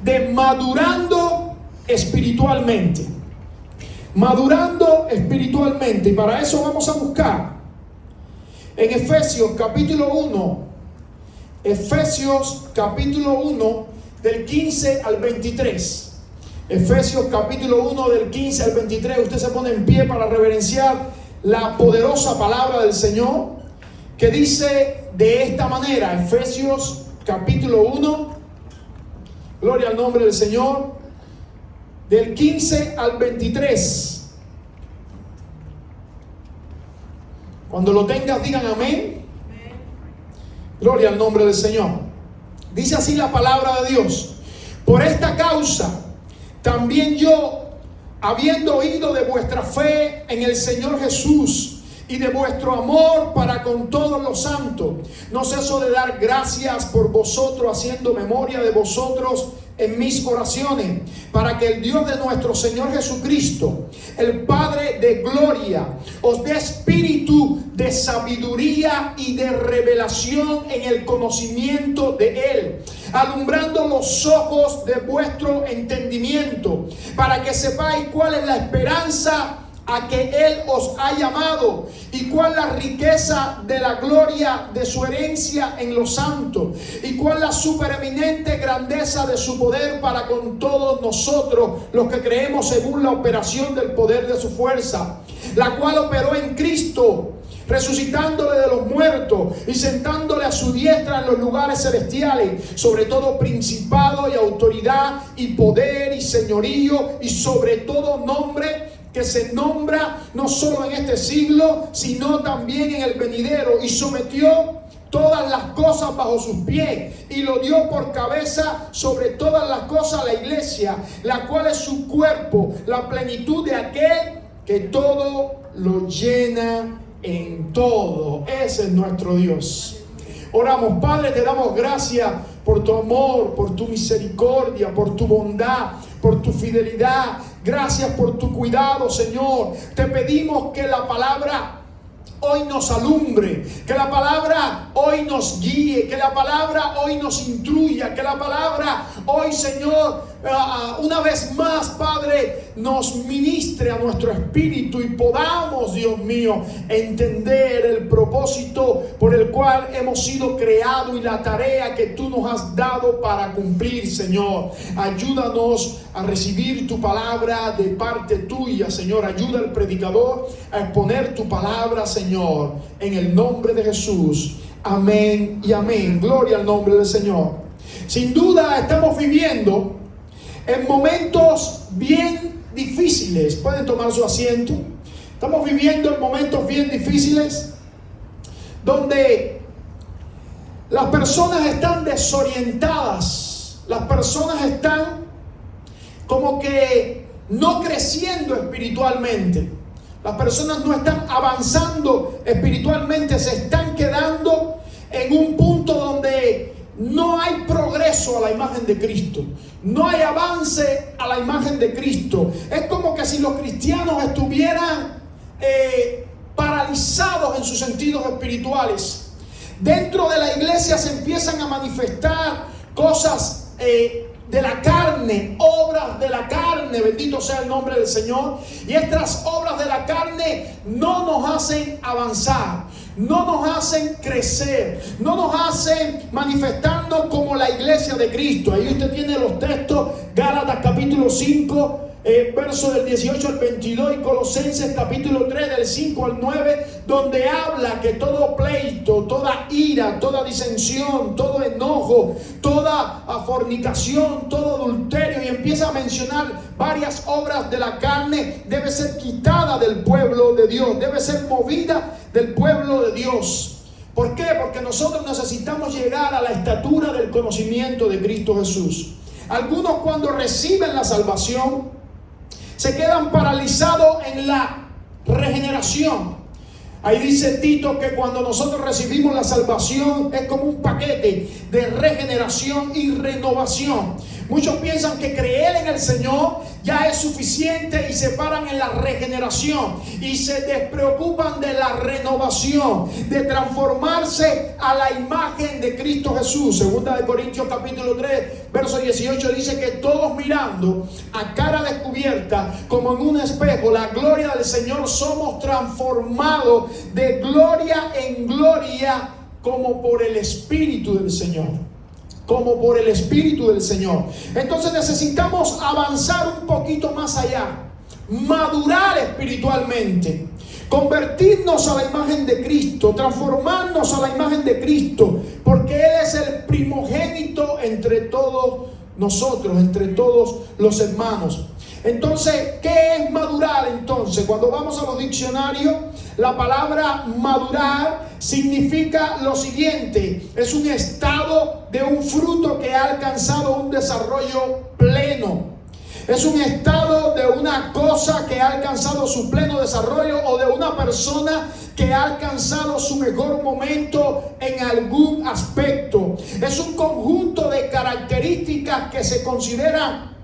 de madurando espiritualmente. Madurando espiritualmente. Y para eso vamos a buscar en Efesios capítulo 1. Efesios capítulo 1 del 15 al 23. Efesios capítulo 1 del 15 al 23. Usted se pone en pie para reverenciar la poderosa palabra del Señor, que dice de esta manera. Efesios capítulo 1, gloria al nombre del Señor, del 15 al 23. Cuando lo tengas, digan amén. Gloria al nombre del Señor. Dice así la palabra de Dios: por esta causa también yo, habiendo oído de vuestra fe en el Señor Jesús y de vuestro amor para con todos los santos, no ceso de dar gracias por vosotros, haciendo memoria de vosotros en mis oraciones, para que el Dios de nuestro Señor Jesucristo, el Padre de gloria, os dé espíritu de sabiduría y de revelación en el conocimiento de Él, alumbrando los ojos de vuestro entendimiento, para que sepáis cuál es la esperanza a que Él os ha llamado, y cuál la riqueza de la gloria de su herencia en los santos, y cuál la supereminente grandeza de su poder para con todos nosotros los que creemos, según la operación del poder de su fuerza, la cual operó en Cristo, resucitándole de los muertos y sentándole a su diestra en los lugares celestiales, sobre todo principado y autoridad y poder y señorío, y sobre todo nombre que se nombra no solo en este siglo, sino también en el venidero, y sometió todas las cosas bajo sus pies, y lo dio por cabeza sobre todas las cosas a la iglesia, la cual es su cuerpo, la plenitud de aquel que todo lo llena en todo. Ese es nuestro Dios. Oramos. Padre, te damos gracias por tu amor, por tu misericordia, por tu bondad, por tu fidelidad. Gracias por tu cuidado, Señor. Te pedimos que la palabra hoy nos alumbre, que la palabra hoy nos guíe, que la palabra hoy nos instruya, que la palabra hoy, Señor, una vez más, Padre, nos ministre a nuestro espíritu y podamos, Dios mío, entender el propósito por el cual hemos sido creados y la tarea que tú nos has dado para cumplir, Señor. Ayúdanos a recibir tu palabra de parte tuya, Señor. Ayuda al predicador a exponer tu palabra, Señor, en el nombre de Jesús. Amén y amén. Gloria al nombre del Señor. Sin duda estamos viviendo en momentos bien difíciles. Pueden tomar su asiento. Estamos viviendo en momentos bien difíciles, donde las personas están desorientadas. Las personas están como que no creciendo espiritualmente. Las personas no están avanzando espiritualmente. Se están quedando en un punto donde no hay progreso a la imagen de Cristo. No hay avance a la imagen de Cristo. Es como que si los cristianos estuvieran paralizados en sus sentidos espirituales. Dentro de la iglesia se empiezan a manifestar cosas de la carne, obras de la carne, bendito sea el nombre del Señor. Y estas obras de la carne no nos hacen avanzar, no nos hacen crecer, no nos hacen manifestarnos como la iglesia de Cristo. Ahí usted tiene los textos: Gálatas capítulo 5, verso del 18 al 22, y Colosenses capítulo 3 del 5 al 9, donde habla que todo pleito, toda ira, toda disensión, todo enojo, toda fornicación, todo adulterio, y empieza a mencionar varias obras de la carne, debe ser quitada del pueblo de Dios, debe ser movida del pueblo de Dios. ¿Por qué? Porque nosotros necesitamos llegar a la estatura del conocimiento de Cristo Jesús. Algunos, cuando reciben la salvación, se quedan paralizados en la regeneración. Ahí dice Tito que cuando nosotros recibimos la salvación es como un paquete de regeneración y renovación. Muchos piensan que creer en el Señor ya es suficiente y se paran en la regeneración y se despreocupan de la renovación, de transformarse a la imagen de Cristo Jesús. Segunda de Corintios capítulo 3, verso 18 dice que todos mirando a cara descubierta como en un espejo la gloria del Señor, somos transformados de gloria en gloria como por el Espíritu del Señor. Como por el Espíritu del Señor. Entonces necesitamos avanzar un poquito más allá, madurar espiritualmente, convertirnos a la imagen de Cristo, transformarnos a la imagen de Cristo, porque Él es el primogénito entre todos nosotros, entre todos los hermanos. Entonces, ¿qué es madurar? Entonces, cuando vamos a los diccionarios, la palabra madurar significa lo siguiente: es un estado de un fruto que ha alcanzado un desarrollo pleno. Es un estado de una cosa que ha alcanzado su pleno desarrollo, o de una persona que ha alcanzado su mejor momento en algún aspecto. Es un conjunto de características que se consideran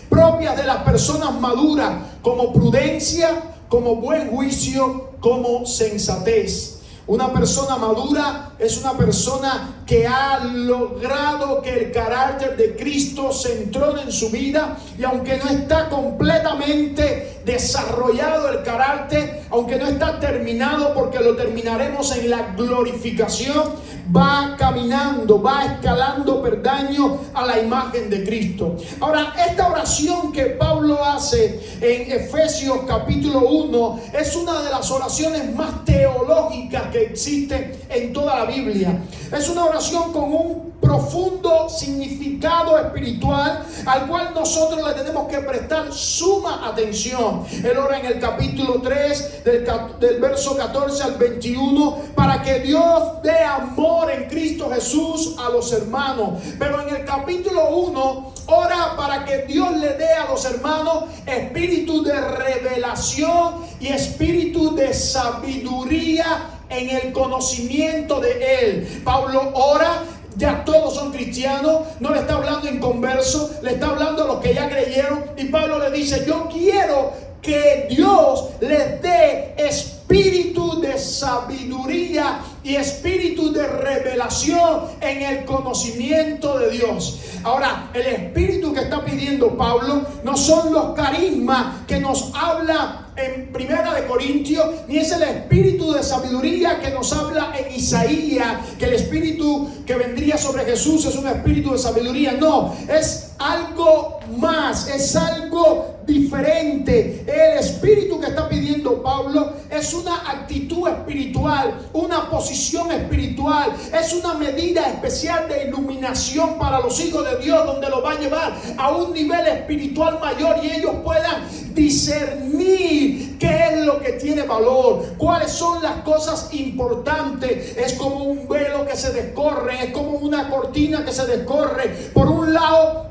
propias de las personas maduras, como prudencia, como buen juicio, como sensatez. Una persona madura es una persona que ha logrado que el carácter de Cristo se entrone en su vida, y aunque no está completamente desarrollado el carácter, aunque no está terminado, porque lo terminaremos en la glorificación, va caminando, va escalando peldaños a la imagen de Cristo. Ahora, esta oración que Pablo hace en Efesios capítulo 1 es una de las oraciones más teológicas que existen en toda la Biblia. Es una oración con un profundo significado espiritual al cual nosotros le tenemos que prestar suma atención. Él ora en el capítulo 3 del verso 14 al 21 para que Dios dé amor en Cristo Jesús a los hermanos. Pero en el capítulo 1 ora para que Dios le dé a los hermanos espíritu de revelación y espíritu de sabiduría en el conocimiento de Él. Pablo ora. Ya todos son cristianos, no le está hablando inconversos, le está hablando a los que ya creyeron. Y Pablo le dice: yo quiero que Dios les dé espíritu de sabiduría y espíritu de revelación en el conocimiento de Dios. Ahora, el espíritu que está pidiendo Pablo no son los carismas que nos habla en Primera de Corintios, ni es el espíritu de sabiduría que nos habla en Isaías, que el espíritu que vendría sobre Jesús es un espíritu de sabiduría. No, es algo más, es algo diferente. El espíritu que está pidiendo Pablo es una actitud espiritual, una posición espiritual, es una medida especial de iluminación para los hijos de Dios, donde los va a llevar a un nivel espiritual mayor y ellos puedan discernir qué es lo que tiene valor, cuáles son las cosas importantes. Es como un velo que se descorre, es como una cortina que se descorre. Por un lado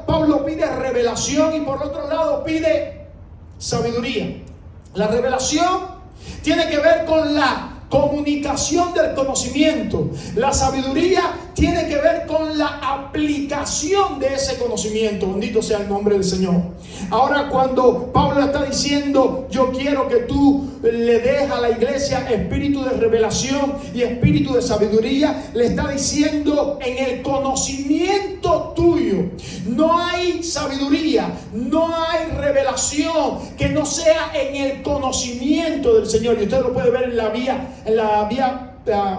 Pablo pide revelación y por otro lado pide sabiduría. La revelación tiene que ver con la comunicación del conocimiento. La sabiduría tiene que ver con la aplicación de ese conocimiento. Bendito sea el nombre del Señor. Ahora, cuando Pablo está diciendo: yo quiero que tú le des a la iglesia espíritu de revelación y espíritu de sabiduría, le está diciendo: en el conocimiento tuyo no hay sabiduría, no hay revelación que no sea en el conocimiento del Señor. Y usted lo puede ver en la vía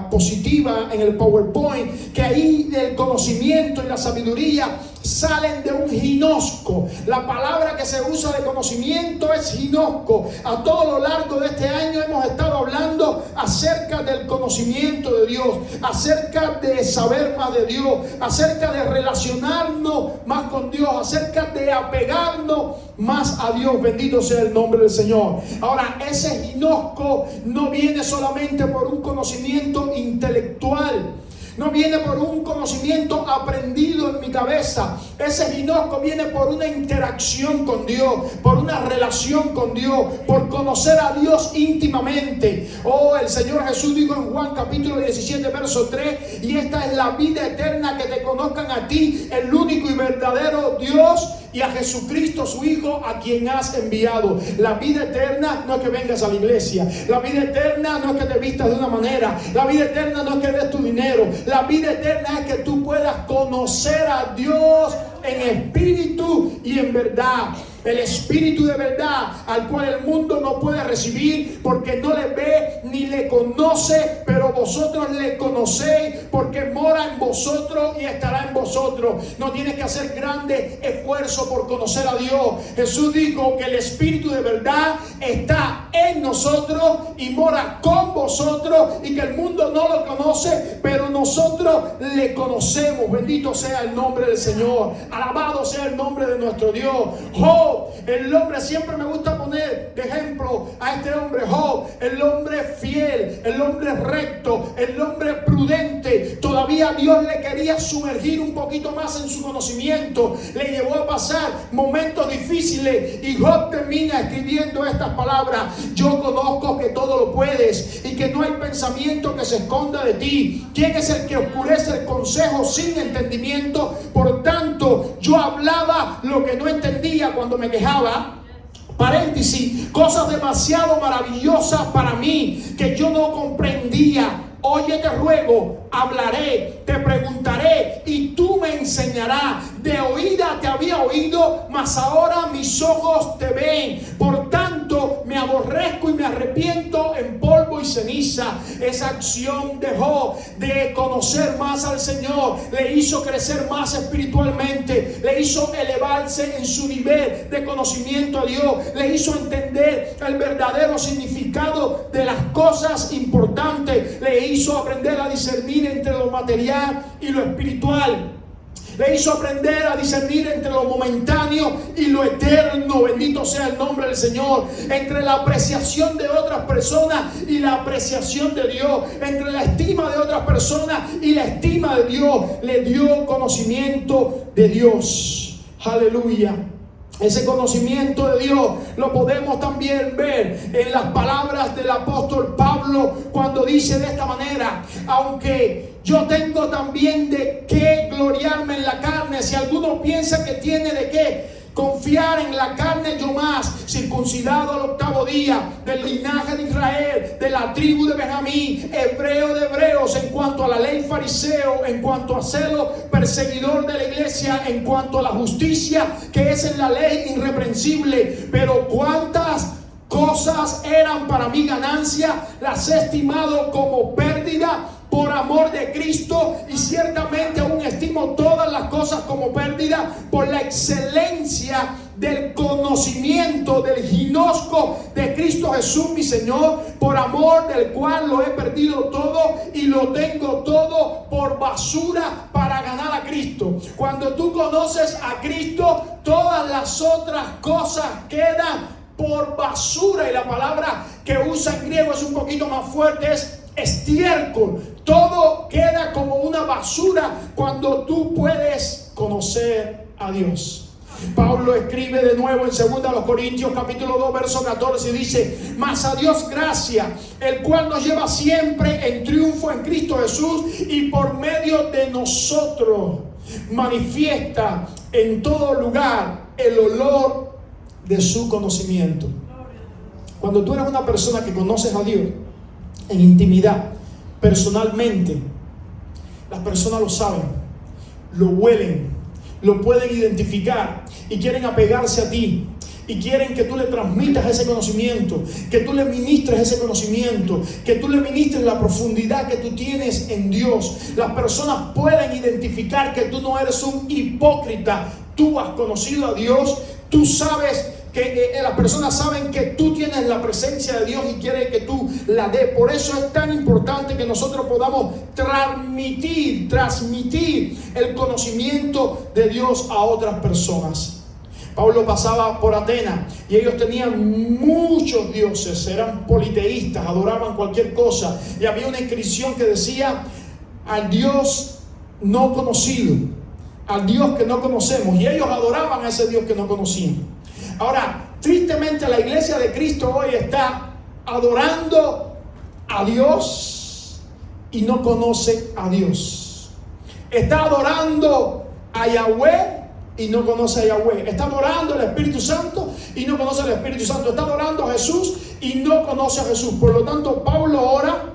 positiva, en el PowerPoint, que ahí el conocimiento y la sabiduría salen de un ginosco. La palabra que se usa de conocimiento es ginosco. A todo lo largo de este año hemos estado hablando acerca del conocimiento de Dios, acerca de saber más de Dios, acerca de relacionarnos más con Dios, acerca de apegarnos más a Dios. Bendito sea el nombre del Señor. Ahora, ese ginosco no viene solamente por un conocimiento intelectual. no viene por un conocimiento aprendido en mi cabeza. Ese ginosco viene por una interacción con Dios, por una relación con Dios, por conocer a Dios íntimamente. Oh, el Señor Jesús dijo en Juan capítulo 17 verso 3: y esta es la vida eterna, que te conozcan a ti, el único y verdadero Dios, y a Jesucristo su Hijo, a quien has enviado. La vida eterna no es que vengas a la iglesia. La vida eterna no es que te vistas de una manera. La vida eterna no es que des tu dinero. La vida eterna es que tú puedas conocer a Dios en espíritu y en verdad. El espíritu de verdad, al cual el mundo no puede recibir porque no le ve ni le conoce, pero vosotros le conocéis porque mora en vosotros y estará en vosotros. No tienes que hacer grande esfuerzo por conocer a Dios. Jesús dijo que el espíritu de verdad está en nosotros y mora con vosotros, y que el mundo no lo conoce, pero nosotros le conocemos. Bendito sea el nombre del Señor. Alabado sea el nombre de nuestro Dios. Job, el hombre, siempre me gusta poner de ejemplo a este hombre Job, el hombre fiel, el hombre recto, el hombre prudente. Todavía Dios le quería sumergir un poquito más en su conocimiento. Le llevó a pasar momentos difíciles, y Job termina escribiendo estas palabras: yo conozco que todo lo puedes y que no hay pensamiento que se esconda de ti. ¿Quién es el que oscurece el consejo sin entendimiento? Por tanto, yo hablaba lo que no entendía cuando me quejaba. Paréntesis, cosas demasiado maravillosas para mí que yo no comprendía. Oye, te ruego, hablaré, te preguntaré y tú me enseñarás. De oída te había oído, mas ahora mis ojos te ven. Por tanto, me aborrezco y me arrepiento en polvo y ceniza. Esa acción de Job de conocer más al Señor le hizo crecer más espiritualmente, le hizo elevarse en su nivel de conocimiento a Dios, le hizo entender el verdadero significado de las cosas importantes, le hizo aprender a discernir entre lo material y lo espiritual. Le hizo aprender a discernir entre lo momentáneo y lo eterno. Bendito sea el nombre del Señor. Entre la apreciación de otras personas y la apreciación de Dios. Entre la estima de otras personas y la estima de Dios. Le dio conocimiento de Dios. Aleluya. Ese conocimiento de Dios lo podemos también ver en las palabras del apóstol Pablo, cuando dice de esta manera: aunque yo tengo también de qué gloriarme en la carne, si alguno piensa que tiene de qué confiar en la carne, yo más, circuncidado al 8º día, del linaje de Israel, de la tribu de Benjamín, hebreo de hebreos, en cuanto a la ley fariseo, en cuanto a celo perseguidor de la iglesia, en cuanto a la justicia que es en la ley irreprensible. Pero cuántas cosas eran para mí ganancia, las he estimado como pérdida por amor de Cristo, y ciertamente aún estimo todas las cosas como pérdida por la excelencia del conocimiento del ginosco de Cristo Jesús mi Señor, por amor del cual lo he perdido todo y lo tengo todo por basura para ganar a Cristo. Cuando tú conoces a Cristo, todas las otras cosas quedan por basura, y la palabra que usa en griego es un poquito más fuerte, es estiércol. Todo queda como una basura cuando tú puedes conocer a Dios. Pablo escribe de nuevo en 2 Corintios capítulo 2 verso 14 y dice: mas a Dios gracia, el cual nos lleva siempre en triunfo en Cristo Jesús, y por medio de nosotros manifiesta en todo lugar el olor de su conocimiento. Cuando tú eres una persona que conoces a Dios en intimidad, personalmente, las personas lo saben, lo huelen, lo pueden identificar y quieren apegarse a ti. Y quieren que tú le transmitas ese conocimiento, que tú le ministres ese conocimiento, que tú le ministres la profundidad que tú tienes en Dios. Las personas pueden identificar que tú no eres un hipócrita. Tú has conocido a Dios, tú sabes que las personas saben que tú tienes la presencia de Dios y quieren que tú la des. Por eso es tan importante que nosotros podamos transmitir el conocimiento de Dios a otras personas. Pablo pasaba por Atenas y ellos tenían muchos dioses, eran politeístas, adoraban cualquier cosa. Y había una inscripción que decía: al Dios no conocido, al Dios que no conocemos, y ellos adoraban a ese Dios que no conocían. Ahora, tristemente la iglesia de Cristo hoy está adorando a Dios y no conoce a Dios. Está adorando a Yahweh y no conoce a Yahweh. Está adorando al Espíritu Santo y no conoce al Espíritu Santo. Está adorando a Jesús y no conoce a Jesús. Por lo tanto, Pablo ora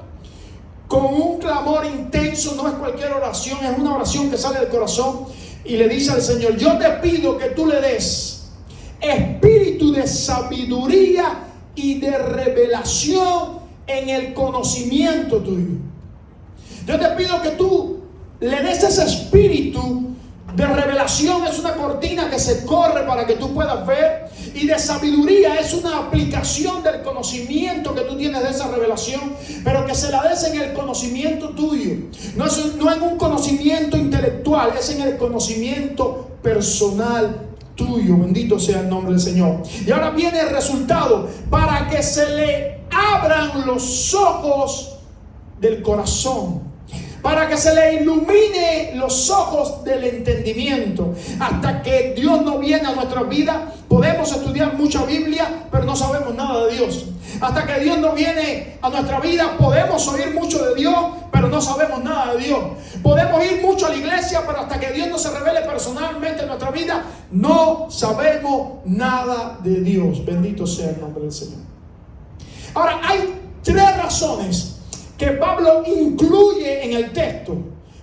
con un clamor intenso. No es cualquier oración, es una oración que sale del corazón, y le dice al Señor: yo te pido que tú le des espíritu de sabiduría y de revelación en el conocimiento tuyo. Yo te pido que tú le des ese espíritu de revelación. Es una cortina que se corre para que tú puedas ver, y de sabiduría es una aplicación del conocimiento que tú tienes de esa revelación, pero que se la des en el conocimiento tuyo. No en un conocimiento intelectual, es en el conocimiento personal tuyo. Bendito sea el nombre del Señor. Y ahora viene el resultado: para que se le abran los ojos del corazón, para que se le ilumine los ojos del entendimiento. Hasta que Dios no viene a nuestra vida, podemos estudiar mucha Biblia, pero no sabemos nada de Dios. Hasta que Dios no viene a nuestra vida, podemos oír mucho de Dios, pero no sabemos nada de Dios. Podemos ir mucho a la iglesia, pero hasta que Dios no se revele personalmente en nuestra vida, no sabemos nada de Dios. Bendito sea el nombre del Señor. Ahora, hay 3 razones que Pablo incluye en el texto,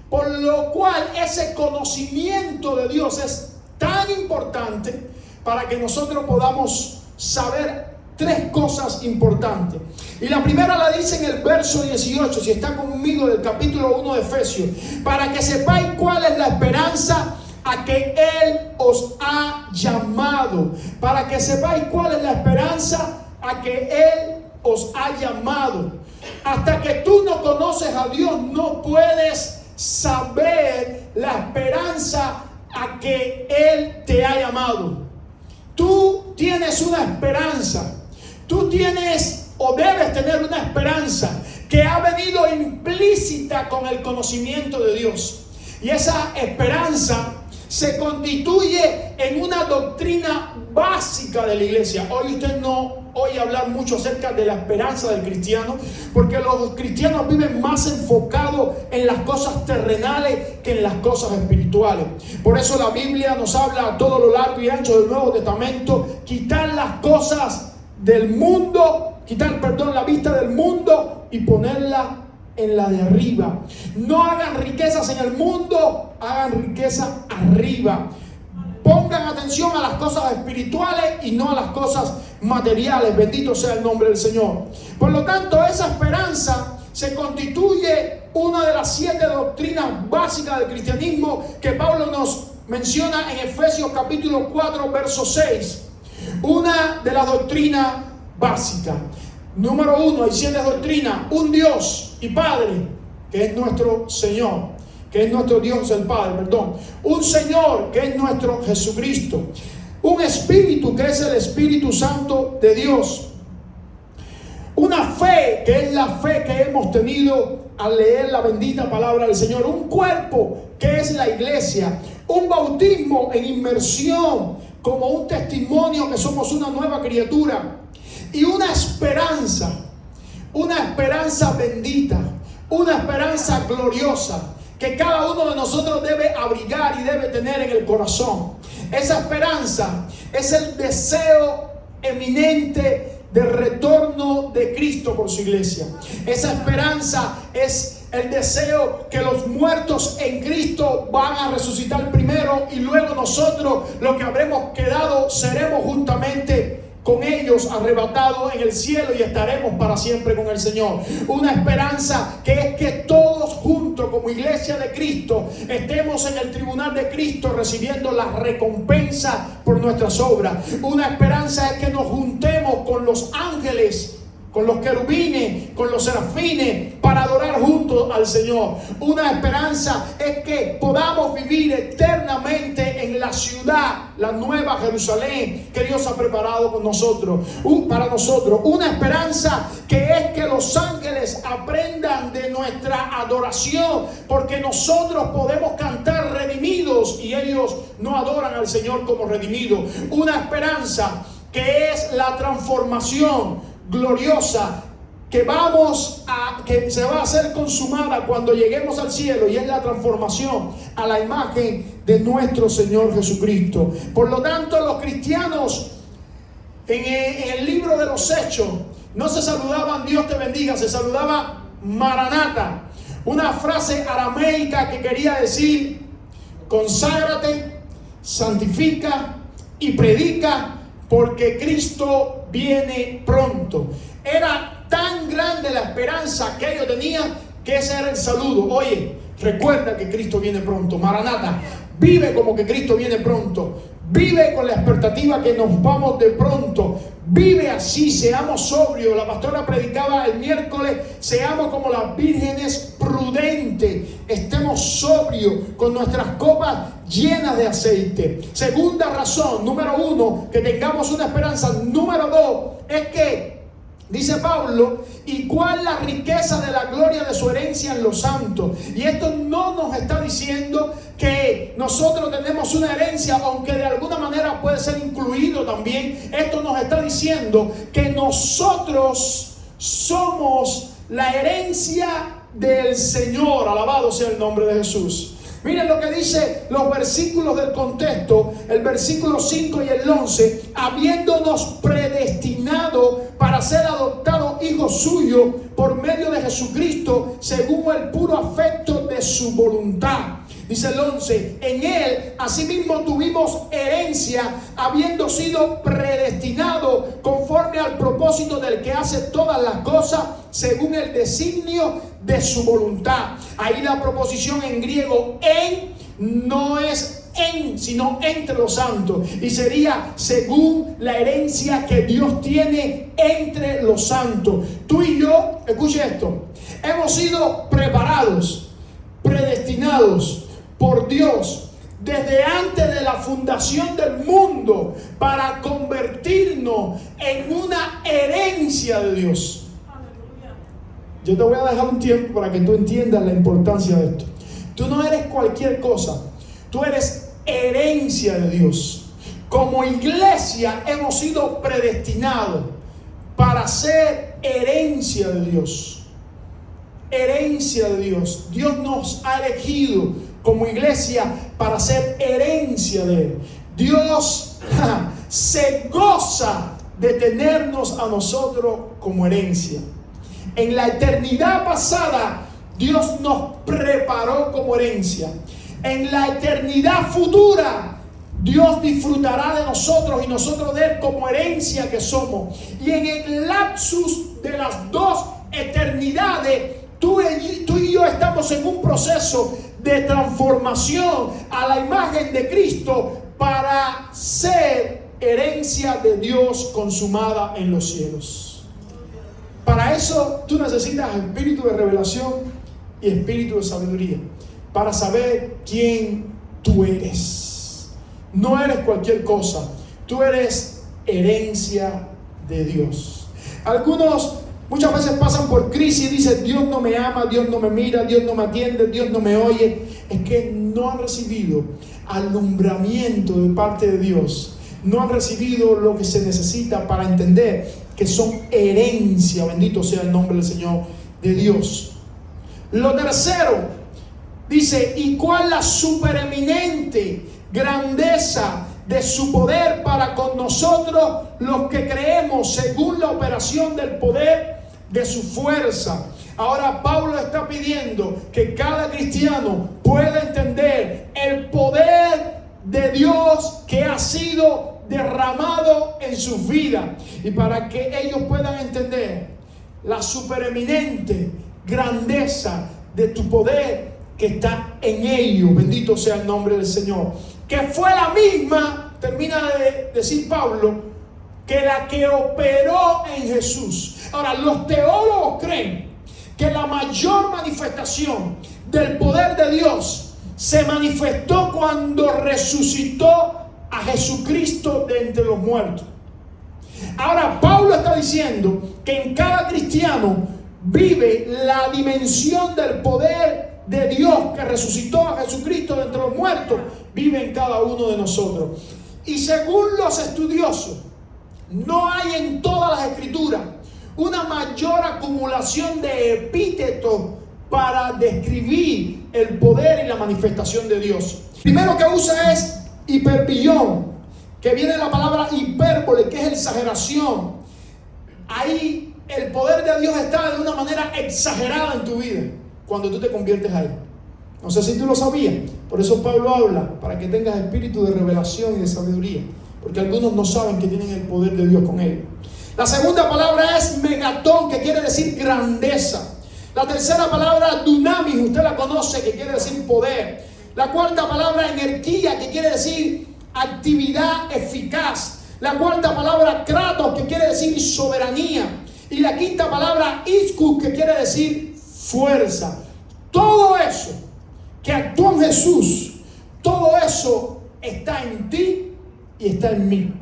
por lo cual ese conocimiento de Dios es tan importante, para que nosotros podamos saber 3 cosas importantes. Y la primera la dice en el verso 18, si está conmigo, del capítulo 1 de Efesios: para que sepáis cuál es la esperanza a que Él os ha llamado. Para que sepáis cuál es la esperanza a que Él os ha llamado. Hasta que tú no conoces a Dios, no puedes saber la esperanza a que Él te ha llamado. Tú tienes una esperanza. Tú tienes o debes tener una esperanza que ha venido implícita con el conocimiento de Dios. Y esa esperanza se constituye en una doctrina básica de la iglesia. Hoy usted no oye hablar mucho acerca de la esperanza del cristiano, porque los cristianos viven más enfocados en las cosas terrenales que en las cosas espirituales. Por eso la Biblia nos habla a todo lo largo y ancho del Nuevo Testamento: quitar las cosas del mundo, la vista del mundo y ponerla en la de arriba. No hagan riquezas en el mundo, hagan riqueza arriba. Pongan atención a las cosas espirituales y no a las cosas materiales. Bendito sea el nombre del Señor. Por lo tanto, esa esperanza se constituye una de las 7 doctrinas básicas del cristianismo que Pablo nos menciona en Efesios capítulo 4, verso 6. Una de las doctrinas básicas. Número 1, hay 7 doctrinas: un Dios y Padre, que es nuestro Señor, que es nuestro Dios el Padre, perdón. Un Señor, que es nuestro Jesucristo. Un Espíritu, que es el Espíritu Santo de Dios. Una fe, que es la fe que hemos tenido al leer la bendita palabra del Señor. Un cuerpo, que es la iglesia. Un bautismo en inmersión, como un testimonio que somos una nueva criatura. Y una esperanza bendita, una esperanza gloriosa, que cada uno de nosotros debe abrigar y debe tener en el corazón. Esa esperanza es el deseo eminente de retorno de Cristo por su iglesia. Esa esperanza es el deseo que los muertos en Cristo van a resucitar primero, y luego nosotros, los que habremos quedado, seremos juntamente con ellos arrebatados en el cielo y estaremos para siempre con el Señor. Una esperanza que es que todos juntos como iglesia de Cristo estemos en el tribunal de Cristo recibiendo la recompensa por nuestras obras. Una esperanza es que nos juntemos con los ángeles, con los querubines, con los serafines, para adorar juntos al Señor. Una esperanza es que podamos vivir eternamente en en la ciudad, la nueva Jerusalén que Dios ha preparado con nosotros, para nosotros. Una esperanza que es que los ángeles aprendan de nuestra adoración, porque nosotros podemos cantar redimidos y ellos no adoran al Señor como redimido. Una esperanza que es la transformación gloriosa que se va a hacer consumada cuando lleguemos al cielo, y es la transformación a la imagen de nuestro Señor Jesucristo. Por lo tanto, los cristianos en el libro de los Hechos no se saludaban Dios te bendiga, se saludaba Maranata, una frase arameica que quería decir conságrate, santifica y predica, porque Cristo viene pronto. Era tan grande la esperanza que ellos tenían que ese era el saludo. Oye, recuerda que Cristo viene pronto. Maranata, vive como que Cristo viene pronto. Vive con la expectativa que nos vamos de pronto. Vive así, seamos sobrios. La pastora predicaba el miércoles, seamos como las vírgenes prudentes. Estemos sobrios con nuestras copas llenas de aceite. Segunda razón, número 1, que tengamos una esperanza. Número 2, es que dice Pablo, ¿y cuál la riqueza de la gloria de su herencia en los santos? Y esto no nos está diciendo que nosotros tenemos una herencia, aunque de alguna manera puede ser incluido también. Esto nos está diciendo que nosotros somos la herencia del Señor. Alabado sea el nombre de Jesús. Miren lo que dice los versículos del contexto, el versículo 5 y el 11, habiéndonos predestinado para ser adoptados hijos suyos por medio de Jesucristo, según el puro afecto de su voluntad. Dice el 11, en él asimismo tuvimos herencia, habiendo sido predestinados conforme al propósito del que hace todas las cosas según el designio de su voluntad. Ahí la proposición en griego en no es en, sino entre los santos, y sería según la herencia que Dios tiene entre los santos. Tú y yo, escuche esto, hemos sido preparados, predestinados por Dios desde antes de la fundación del mundo para convertirnos en una herencia de Dios. Yo te voy a dejar un tiempo para que tú entiendas la importancia de esto. Tú no eres cualquier cosa, tú eres herencia de Dios. Como iglesia hemos sido predestinados para ser herencia de Dios. Herencia de Dios. Dios nos ha elegido como iglesia para ser herencia de Él. Dios se goza de tenernos a nosotros como herencia. En la eternidad pasada, Dios nos preparó como herencia. En la eternidad futura, Dios disfrutará de nosotros y nosotros de Él como herencia que somos. Y en el lapsus de las dos eternidades, tú y yo estamos en un proceso de transformación a la imagen de Cristo para ser herencia de Dios consumada en los cielos. Para eso tú necesitas espíritu de revelación y espíritu de sabiduría para saber quién tú eres. No eres cualquier cosa, tú eres herencia de Dios. Algunos muchas veces pasan por crisis y dicen: Dios no me ama, Dios no me mira, Dios no me atiende, Dios no me oye. Es que no han recibido alumbramiento de parte de Dios. No han recibido lo que se necesita para entender que son herencia. Bendito sea el nombre del Señor de Dios. Lo tercero, dice: ¿y cuál la supereminente grandeza de su poder para con nosotros los que creemos, según la operación del poder de su fuerza? Ahora Pablo está pidiendo que cada cristiano pueda entender el poder de Dios que ha sido derramado en sus vidas, y para que ellos puedan entender la supereminente grandeza de tu poder que está en ellos. Bendito sea el nombre del Señor, que fue la misma, termina de decir Pablo, que la que operó en Jesús. Ahora, los teólogos creen que la mayor manifestación del poder de Dios se manifestó cuando resucitó a Jesucristo de entre los muertos. Ahora Pablo está diciendo que en cada cristiano vive la dimensión del poder de Dios que resucitó a Jesucristo de entre los muertos, vive en cada uno de nosotros. Y según los estudiosos, no hay en todas las escrituras una mayor acumulación de epítetos para describir el poder y la manifestación de Dios. Primero que usa es hiperbillón, que viene de la palabra hipérbole, que es exageración. Ahí el poder de Dios está de una manera exagerada en tu vida cuando tú te conviertes a Él. No sé si tú lo sabías. Por eso Pablo habla, para que tengas espíritu de revelación y de sabiduría, porque algunos no saben que tienen el poder de Dios con ellos. La segunda palabra es megatón, que quiere decir grandeza. La tercera palabra, dunamis, usted la conoce, que quiere decir poder. La cuarta palabra, energía, que quiere decir actividad eficaz. La cuarta palabra, kratos, que quiere decir soberanía. Y la quinta palabra, ischus, que quiere decir fuerza. Todo eso que actúa en Jesús, todo eso está en ti y está en mí.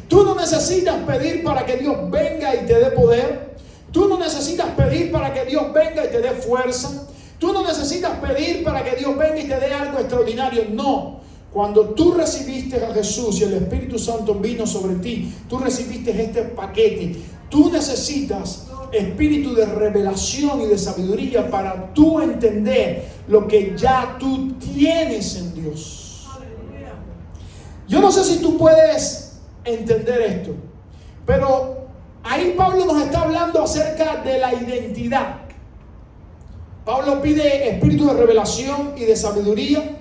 Tú no necesitas pedir para que Dios venga y te dé poder. Tú no necesitas pedir para que Dios venga y te dé fuerza. Tú no necesitas pedir para que Dios venga y te dé algo extraordinario. No. Cuando tú recibiste a Jesús y el Espíritu Santo vino sobre ti, tú recibiste este paquete. Tú necesitas espíritu de revelación y de sabiduría para tú entender lo que ya tú tienes en Dios. Yo no sé si tú puedes entender esto, pero ahí Pablo nos está hablando acerca de la identidad. Pablo pide espíritu de revelación y de sabiduría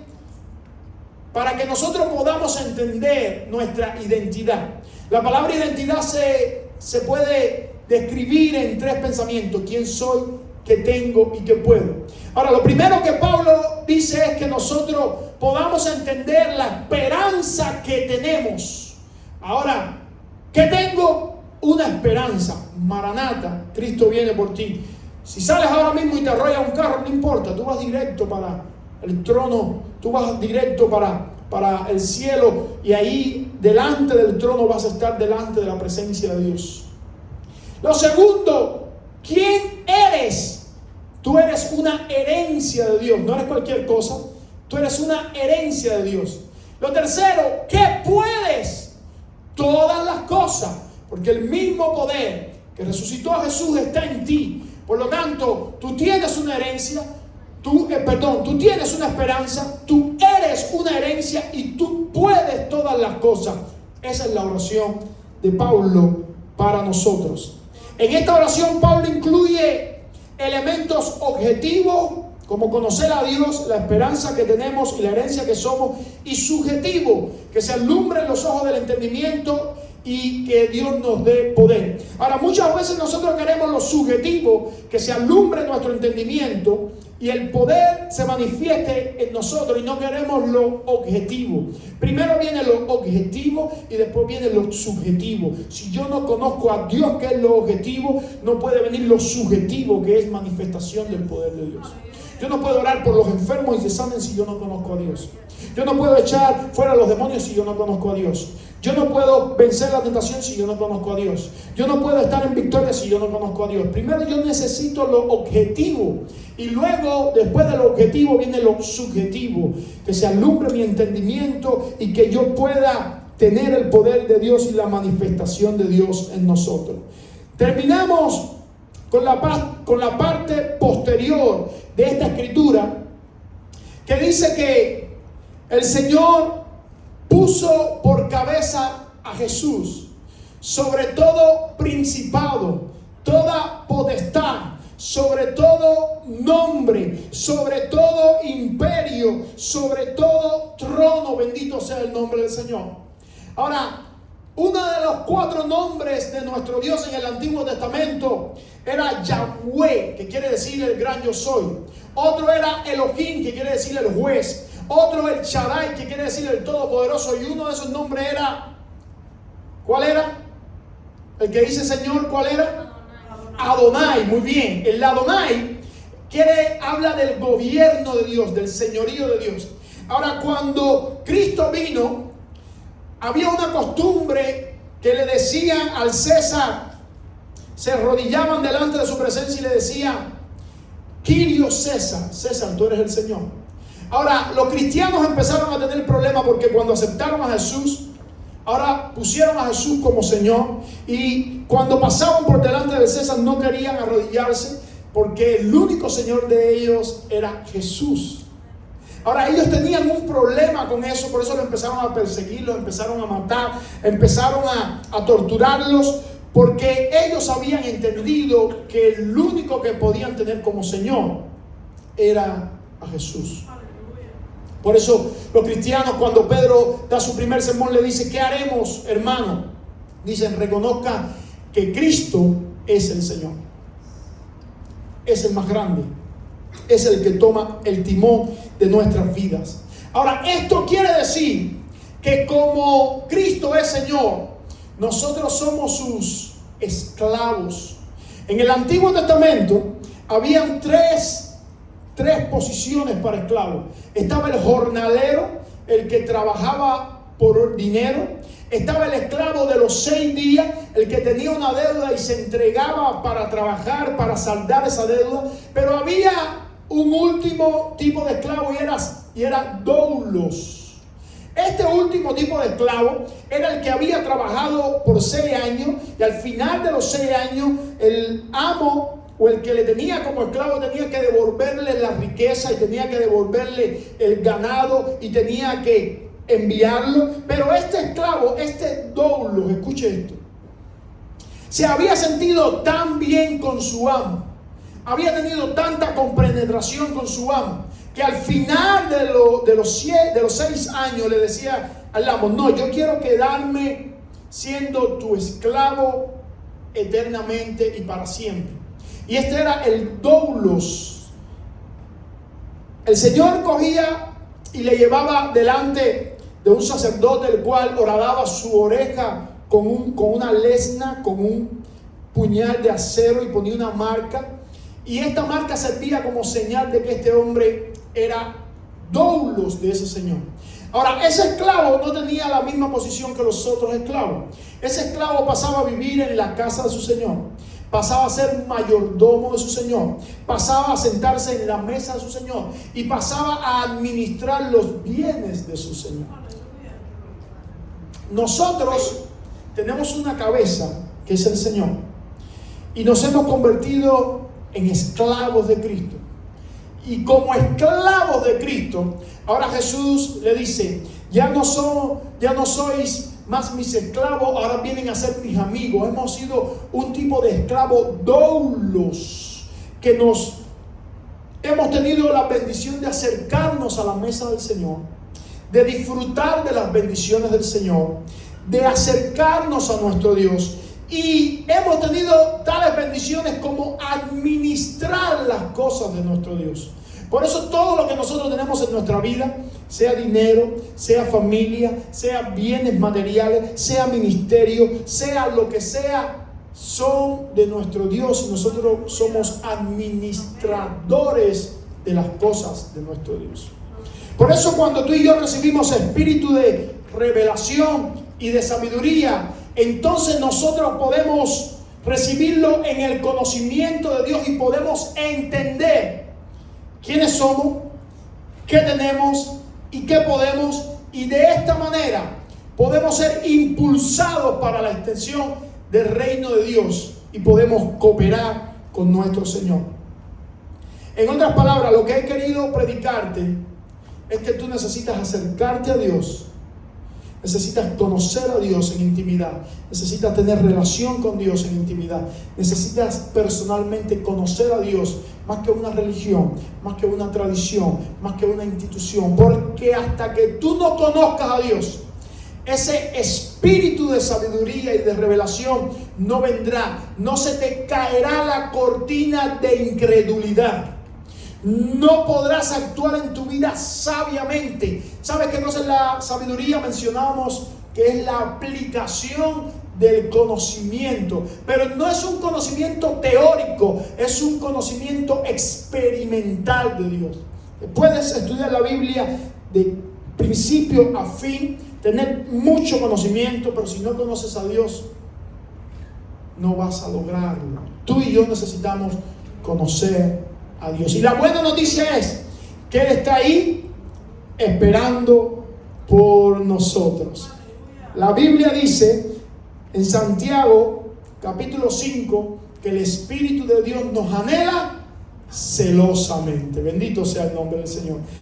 para que nosotros podamos entender nuestra identidad. La palabra identidad se puede describir en tres pensamientos: quién soy, qué tengo y qué puedo. Ahora, lo primero que Pablo dice es que nosotros podamos entender la esperanza que tenemos. Ahora, ¿qué tengo? Una esperanza. Maranata, Cristo viene por ti. Si sales ahora mismo y te arrolla un carro, no importa, tú vas directo para el trono, tú vas directo para el cielo, y ahí delante del trono vas a estar delante de la presencia de Dios. Lo segundo, ¿quién eres? Tú eres una herencia de Dios, no eres cualquier cosa, tú eres una herencia de Dios. Lo tercero, ¿qué puedes? Todas las cosas, porque el mismo poder que resucitó a Jesús está en ti. Por lo tanto, tú tienes una herencia, tú tienes una esperanza, tú eres una herencia y tú puedes todas las cosas. Esa es la oración de Pablo para nosotros. En esta oración Pablo incluye elementos objetivos, como conocer a Dios, la esperanza que tenemos y la herencia que somos, y subjetivo, que se alumbren los ojos del entendimiento y que Dios nos dé poder. Ahora, muchas veces nosotros queremos lo subjetivo, que se alumbre nuestro entendimiento y el poder se manifieste en nosotros, y no queremos lo objetivo. Primero viene lo objetivo y después viene lo subjetivo. Si yo no conozco a Dios, que es lo objetivo, no puede venir lo subjetivo, que es manifestación del poder de Dios. Yo no puedo orar por los enfermos y se sanen si yo no conozco a Dios. Yo no puedo echar fuera a los demonios si yo no conozco a Dios. Yo no puedo vencer la tentación si yo no conozco a Dios. Yo no puedo estar en victoria si yo no conozco a Dios. Primero yo necesito lo objetivo, y luego, después de lo objetivo, viene lo subjetivo, que se alumbre mi entendimiento y que yo pueda tener el poder de Dios y la manifestación de Dios en nosotros. Terminamos con la parte posterior de esta escritura, que dice que el Señor puso por cabeza a Jesús sobre todo principado, toda potestad, sobre todo nombre, sobre todo imperio, sobre todo trono. Bendito sea el nombre del Señor. Ahora, uno de los 4 nombres de nuestro Dios en el Antiguo Testamento era Yahweh, que quiere decir el gran yo soy. Otro era Elohim, que quiere decir el juez. Otro el Shaddai, que quiere decir el todopoderoso. Y uno de esos nombres era, ¿cuál era? El que dice Señor, ¿cuál era? Adonai. Muy bien. El Adonai habla del gobierno de Dios, del señorío de Dios. Ahora, cuando Cristo vino, había una costumbre que le decían al César, se arrodillaban delante de su presencia y le decían: Kyrios César, César, tú eres el Señor. Ahora, los cristianos empezaron a tener problemas porque cuando aceptaron a Jesús, ahora pusieron a Jesús como Señor, y cuando pasaban por delante de César no querían arrodillarse porque el único Señor de ellos era Jesús. Ahora, ellos tenían un problema con eso, por eso lo empezaron a perseguir, lo empezaron a matar, empezaron a torturarlos, porque ellos habían entendido que el único que podían tener como Señor era a Jesús. Por eso los cristianos, cuando Pedro da su primer sermón, le dice: ¿qué haremos, hermano? Dicen: reconozca que Cristo es el Señor. Es el más grande. Es el que toma el timón de nuestras vidas. Ahora, esto quiere decir que como Cristo es Señor, nosotros somos sus esclavos. En el Antiguo Testamento habían tres posiciones para esclavos. Estaba el jornalero, el que trabajaba por dinero. Estaba el esclavo de los 6 días, el que tenía una deuda y se entregaba para trabajar, para saldar esa deuda. Pero había un último tipo de esclavo y era doulos. Este último tipo de esclavo era el que había trabajado por 6 años y al final de los 6 años el amo o el que le tenía como esclavo tenía que devolverle la riqueza y tenía que devolverle el ganado y tenía que enviarlo. Pero este esclavo, este doulos, escuche esto, se había sentido tan bien con su amo, había tenido tanta compenetración con su amo, que al final de los 6 años le decía al amo: no, yo quiero quedarme siendo tu esclavo eternamente y para siempre. Y este era el doulos. El Señor cogía y le llevaba delante de un sacerdote, el cual horadaba su oreja con una lesna, con un puñal de acero, y ponía una marca. Y esta marca servía como señal de que este hombre era doulos de ese señor. Ahora, ese esclavo no tenía la misma posición que los otros esclavos. Ese esclavo pasaba a vivir en la casa de su señor, pasaba a ser mayordomo de su señor, pasaba a sentarse en la mesa de su señor y pasaba a administrar los bienes de su señor. Nosotros tenemos una cabeza que es el Señor y nos hemos convertido en esclavos de Cristo. Y como esclavos de Cristo, ahora Jesús le dice: ya no sois más mis esclavos, ahora vienen a ser mis amigos. Hemos sido un tipo de esclavo doulos, que hemos tenido la bendición de acercarnos a la mesa del Señor, de disfrutar de las bendiciones del Señor, de acercarnos a nuestro Dios. Y hemos tenido tales bendiciones como administrar las cosas de nuestro Dios. Por eso todo lo que nosotros tenemos en nuestra vida, sea dinero, sea familia, sea bienes materiales, sea ministerio, sea lo que sea, son de nuestro Dios. Y nosotros somos administradores de las cosas de nuestro Dios. Por eso cuando tú y yo recibimos espíritu de revelación y de sabiduría, entonces nosotros podemos recibirlo en el conocimiento de Dios y podemos entender quiénes somos, qué tenemos y qué podemos. Y de esta manera podemos ser impulsados para la extensión del reino de Dios y podemos cooperar con nuestro Señor. En otras palabras, lo que he querido predicarte es que tú necesitas acercarte a Dios. Necesitas conocer a Dios en intimidad. Necesitas tener relación con Dios en intimidad. Necesitas personalmente conocer a Dios más que una religión, más que una tradición, más que una institución. Porque hasta que tú no conozcas a Dios, ese espíritu de sabiduría y de revelación no vendrá. No se te caerá la cortina de incredulidad. No podrás actuar en tu vida sabiamente. ¿Sabes que no es la sabiduría? Mencionábamos que es la aplicación del conocimiento. Pero no es un conocimiento teórico, es un conocimiento experimental de Dios. Puedes estudiar la Biblia de principio a fin, tener mucho conocimiento, pero si no conoces a Dios, no vas a lograrlo. Tú y yo necesitamos conocer a Dios. Y la buena noticia es que Él está ahí esperando por nosotros. La Biblia dice en Santiago capítulo 5 que el Espíritu de Dios nos anhela celosamente. Bendito sea el nombre del Señor.